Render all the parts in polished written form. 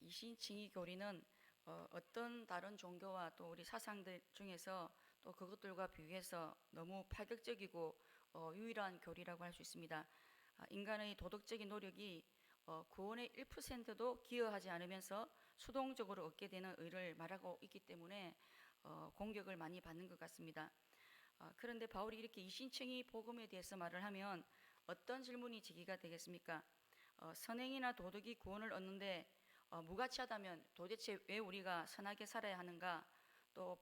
이신칭의 교리는 어떤 다른 종교와 또 우리 사상들 중에서 또 그것들과 비교해서 너무 파격적이고 유일한 교리라고 할 수 있습니다. 인간의 도덕적인 노력이 구원의 1%도 기여하지 않으면서 수동적으로 얻게 되는 의를 말하고 있기 때문에 공격을 많이 받는 것 같습니다. 그런데 바울이 이렇게 이신칭의 복음에 대해서 말을 하면 어떤 질문이 제기가 되겠습니까? 선행이나 도덕이 구원을 얻는데 무가치하다면 도대체 왜 우리가 선하게 살아야 하는가? 또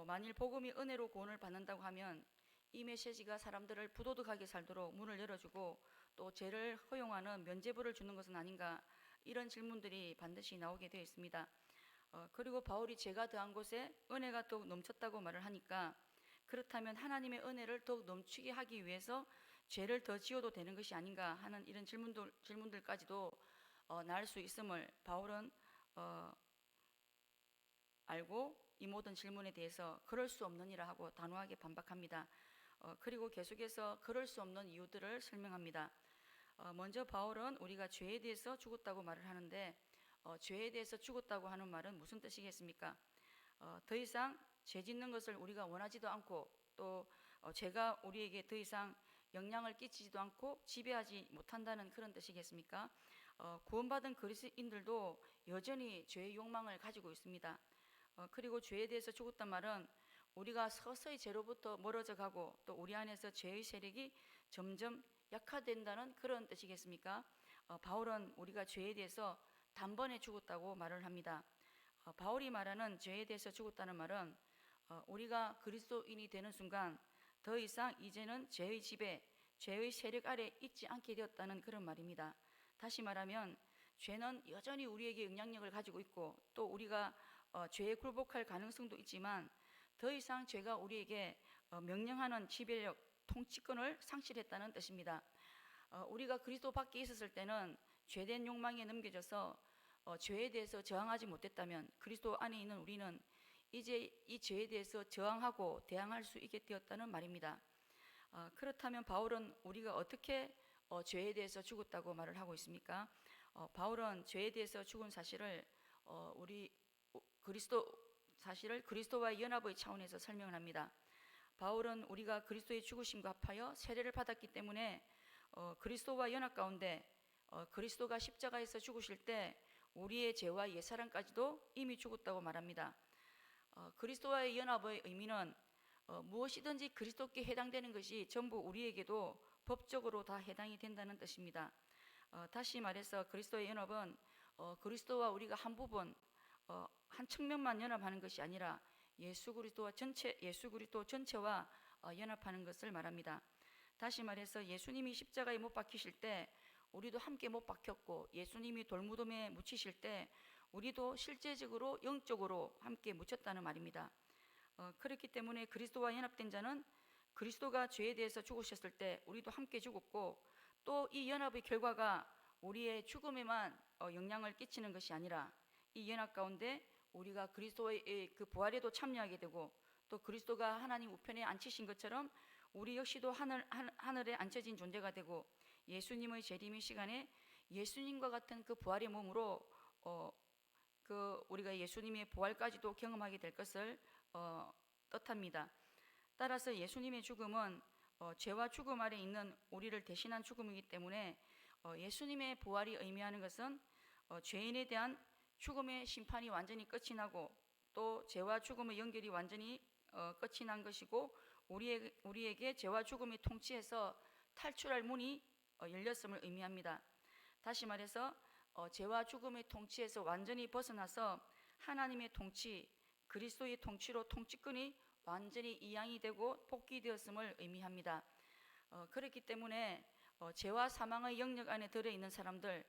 만일 복음이 은혜로 구원을 받는다고 하면 이 메시지가 사람들을 부도덕하게 살도록 문을 열어주고 또 죄를 허용하는 면죄부를 주는 것은 아닌가? 이런 질문들이 반드시 나오게 되어 있습니다. 그리고 바울이 죄가 더한 곳에 은혜가 또 넘쳤다고 말을 하니까 그렇다면 하나님의 은혜를 더욱 넘치게 하기 위해서 죄를 더 지어도 되는 것이 아닌가 하는 이런 질문들까지도 나올 수 있음을 바울은 알고 이 모든 질문에 대해서 그럴 수 없느니라 하고 단호하게 반박합니다. 그리고 계속해서 그럴 수 없는 이유들을 설명합니다. 먼저 바울은 우리가 죄에 대해서 죽었다고 말을 하는데 죄에 대해서 죽었다고 하는 말은 무슨 뜻이겠습니까? 더 이상 죄 짓는 것을 우리가 원하지도 않고 또 죄가 우리에게 더 이상 영향을 끼치지도 않고 지배하지 못한다는 그런 뜻이겠습니까? 구원받은 그리스도인들도 여전히 죄의 욕망을 가지고 있습니다. 그리고 죄에 대해서 죽었단 말은 우리가 서서히 죄로부터 멀어져 가고 또 우리 안에서 죄의 세력이 점점 약화된다는 그런 뜻이겠습니까? 바울은 우리가 죄에 대해서 단번에 죽었다고 말을 합니다. 바울이 말하는 죄에 대해서 죽었다는 말은 우리가 그리스도인이 되는 순간 더 이상 이제는 죄의 지배, 죄의 세력 아래 있지 않게 되었다는 그런 말입니다. 다시 말하면 죄는 여전히 우리에게 영향력을 가지고 있고 또 우리가 죄에 굴복할 가능성도 있지만 더 이상 죄가 우리에게 명령하는 지배력, 통치권을 상실했다는 뜻입니다. 우리가 그리스도 밖에 있었을 때는 죄된 욕망에 넘겨져서 죄에 대해서 저항하지 못했다면 그리스도 안에 있는 우리는 이제 이 죄에 대해서 저항하고 대항할 수 있게 되었다는 말입니다. 그렇다면 바울은 우리가 어떻게 죄에 대해서 죽었다고 말을 하고 있습니까? 바울은 죄에 대해서 죽은 사실을 그리스도와의 연합의 차원에서 설명을 합니다. 바울은 우리가 그리스도의 죽으심과 합하여 세례를 받았기 때문에 그리스도와 연합 가운데 그리스도가 십자가에서 죽으실 때 우리의 죄와 옛사람까지도 이미 죽었다고 말합니다. 그리스도와의 연합의 의미는 무엇이든지 그리스도께 해당되는 것이 전부 우리에게도 법적으로 다 해당이 된다는 뜻입니다. 다시 말해서 그리스도의 연합은 그리스도와 우리가 한 부분, 한 측면만 연합하는 것이 아니라 예수 그리스도 전체와 연합하는 것을 말합니다. 다시 말해서 예수님이 십자가에 못 박히실 때 우리도 함께 못 박혔고 예수님이 돌무덤에 묻히실 때 우리도 실제적으로 영적으로 함께 묻혔다는 말입니다. 그렇기 때문에 그리스도와 연합된 자는 그리스도가 죄에 대해서 죽으셨을 때 우리도 함께 죽었고 또 이 연합의 결과가 우리의 죽음에만 영향을 끼치는 것이 아니라 이 연합 가운데 우리가 그리스도의 그 부활에도 참여하게 되고 또 그리스도가 하나님 우편에 앉히신 것처럼 우리 역시도 하늘에 앉혀진 존재가 되고 예수님의 재림의 시간에 예수님과 같은 그 부활의 몸으로 우리가 예수님의 부활까지도 경험하게 될 것을 뜻합니다. 따라서 예수님의 죽음은 죄와 죽음 아래 있는 우리를 대신한 죽음이기 때문에 예수님의 부활이 의미하는 것은 죄인에 대한 죽음의 심판이 완전히 끝이 나고 또 죄와 죽음의 연결이 완전히 끝이 난 것이고 우리에게 죄와 죽음이 통치해서 탈출할 문이 열렸음을 의미합니다. 다시 말해서 죄와 죽음의 통치에서 완전히 벗어나서 하나님의 통치, 그리스도의 통치로 통치권이 완전히 이양이 되고 복귀되었음을 의미합니다. 그렇기 때문에 죄와 사망의 영역 안에 들어있는 사람들,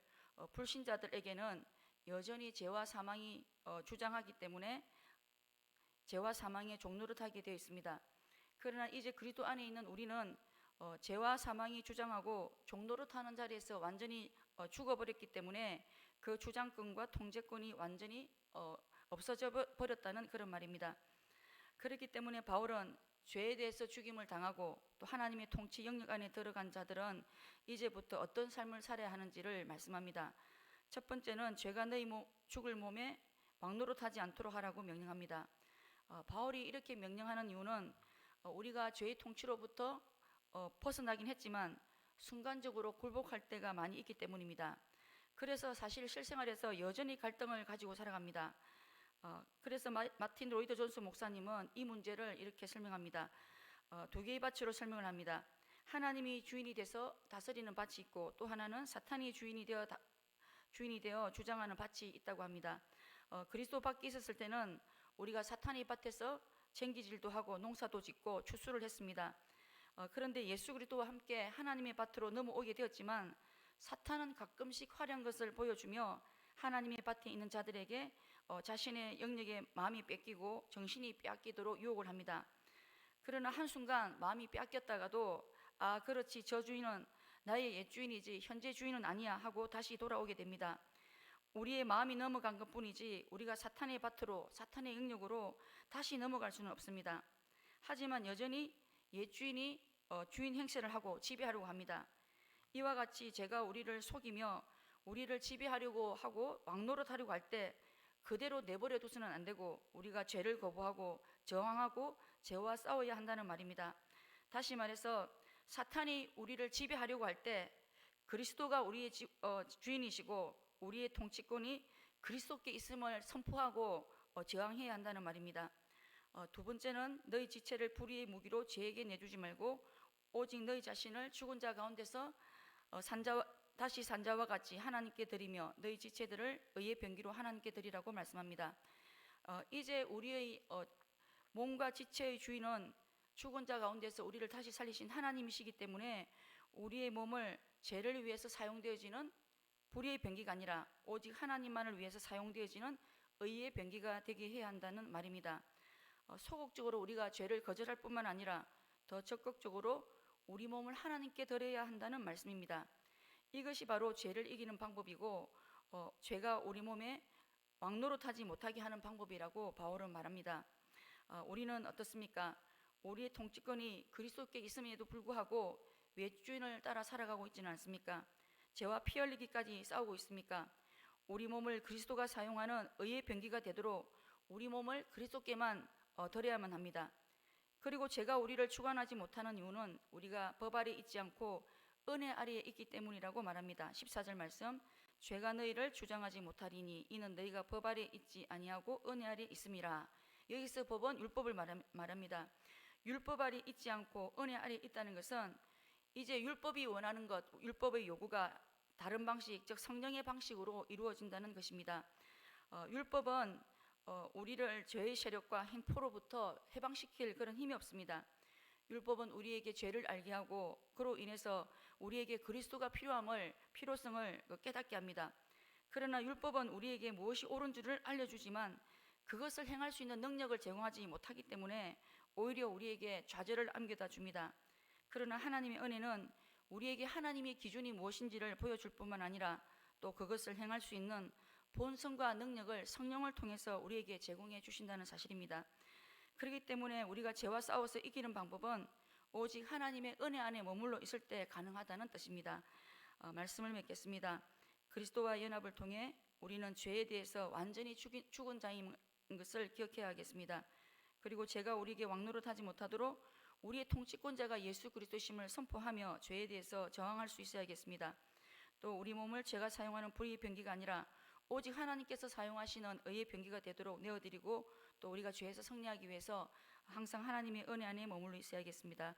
불신자들에게는 여전히 죄와 사망이 주장하기 때문에 죄와 사망의 종노릇하게 되어 있습니다. 그러나 이제 그리스도 안에 있는 우리는 죄와 사망이 주장하고 종노릇하는 자리에서 완전히 죽어버렸기 때문에 그 주장권과 통제권이 완전히 없어져 버렸다는 그런 말입니다. 그렇기 때문에 바울은 죄에 대해서 죽임을 당하고 또 하나님의 통치 영역 안에 들어간 자들은 이제부터 어떤 삶을 살아야 하는지를 말씀합니다. 첫 번째는 죄가 너희 죽을 몸에 왕노릇하지 않도록 하라고 명령합니다. 바울이 이렇게 명령하는 이유는 우리가 죄의 통치로부터 벗어나긴 했지만 순간적으로 굴복할 때가 많이 있기 때문입니다. 그래서 사실 실생활에서 여전히 갈등을 가지고 살아갑니다. 그래서 마틴 로이드 존스 목사님은 이 문제를 이렇게 설명합니다. 두 개의 밭으로 설명을 합니다. 하나님이 주인이 돼서 다스리는 밭이 있고 또 하나는 사탄이 주인이 되어 주장하는 밭이 있다고 합니다. 그리스도 밖에 있었을 때는 우리가 사탄의 밭에서 쟁기질도 하고 농사도 짓고 추수를 했습니다. 그런데 예수 그리스도와 함께 하나님의 밭으로 넘어오게 되었지만 사탄은 가끔씩 화려한 것을 보여주며 하나님의 밭에 있는 자들에게 자신의 영역에 마음이 뺏기고 정신이 빼앗기도록 유혹을 합니다. 그러나 한순간 마음이 빼앗겼다가도 그렇지, 저 주인은 나의 옛 주인이지 현재 주인은 아니야 하고 다시 돌아오게 됩니다. 우리의 마음이 넘어간 것뿐이지 우리가 사탄의 밭으로, 사탄의 영역으로 다시 넘어갈 수는 없습니다. 하지만 여전히 옛 주인이 주인 행세를 하고 지배하려고 합니다. 이와 같이 제가 우리를 속이며 우리를 지배하려고 하고 왕노릇하려고 할 때 그대로 내버려 두서는 안 되고 우리가 죄를 거부하고 저항하고 죄와 싸워야 한다는 말입니다. 다시 말해서 사탄이 우리를 지배하려고 할 때 그리스도가 우리의 주인이시고 우리의 통치권이 그리스도께 있음을 선포하고 저항해야 한다는 말입니다. 두 번째는 너희 지체를 불의의 무기로 죄에게 내주지 말고 오직 너희 자신을 죽은 자 가운데서 다시 산자와 같이 하나님께 드리며 너희 지체들을 의의 병기로 하나님께 드리라고 말씀합니다. 이제 우리의 몸과 지체의 주인은 죽은 자 가운데서 우리를 다시 살리신 하나님이시기 때문에 우리의 몸을 죄를 위해서 사용되어지는 불의의 병기가 아니라 오직 하나님만을 위해서 사용되어지는 의의 병기가 되게 해야 한다는 말입니다. 소극적으로 우리가 죄를 거절할 뿐만 아니라 더 적극적으로 우리 몸을 하나님께 드려야 한다는 말씀입니다. 이것이 바로 죄를 이기는 방법이고 죄가 우리 몸에 왕노릇하지 못하게 하는 방법이라고 바울은 말합니다. 우리는 어떻습니까? 우리의 통치권이 그리스도께 있음에도 불구하고 외주인을 따라 살아가고 있지는 않습니까? 죄와 피 흘리기까지 싸우고 있습니까? 우리 몸을 그리스도가 사용하는 의의 병기가 되도록 우리 몸을 그리스도께만 드려야만 합니다. 그리고 죄가 우리를 주관하지 못하는 이유는 우리가 법 아래 있지 않고 은혜 아래에 있기 때문이라고 말합니다. 14절 말씀, 죄가 너희를 주장하지 못하리니 이는 너희가 법 아래 있지 아니하고 은혜 아래 있음이라. 여기서 법은 율법을 말합니다. 율법 아래 있지 않고 은혜 아래 있다는 것은 이제 율법이 원하는 것, 율법의 요구가 다른 방식, 즉 성령의 방식으로 이루어진다는 것입니다. 율법은 우리를 죄의 세력과 행포로부터 해방시킬 그런 힘이 없습니다. 율법은 우리에게 죄를 알게 하고 그로 인해서 우리에게 그리스도가 필요성을 깨닫게 합니다. 그러나 율법은 우리에게 무엇이 옳은 줄을 알려주지만 그것을 행할 수 있는 능력을 제공하지 못하기 때문에 오히려 우리에게 좌절을 안겨다 줍니다. 그러나 하나님의 은혜는 우리에게 하나님의 기준이 무엇인지를 보여줄 뿐만 아니라 또 그것을 행할 수 있는 본성과 능력을 성령을 통해서 우리에게 제공해 주신다는 사실입니다. 그렇기 때문에 우리가 죄와 싸워서 이기는 방법은 오직 하나님의 은혜 안에 머물러 있을 때 가능하다는 뜻입니다. 말씀을 맺겠습니다. 그리스도와 연합을 통해 우리는 죄에 대해서 완전히 죽은 자인 것을 기억해야 하겠습니다. 그리고 죄가 우리에게 왕노릇하지 못하도록 우리의 통치권자가 예수 그리스도심을 선포하며 죄에 대해서 저항할 수 있어야겠습니다. 또 우리 몸을 죄가 사용하는 불의의 병기가 아니라 오직 하나님께서 사용하시는 의의 병기가 되도록 내어드리고 또 우리가 죄에서 승리하기 위해서 항상 하나님의 은혜 안에 머물러 있어야겠습니다.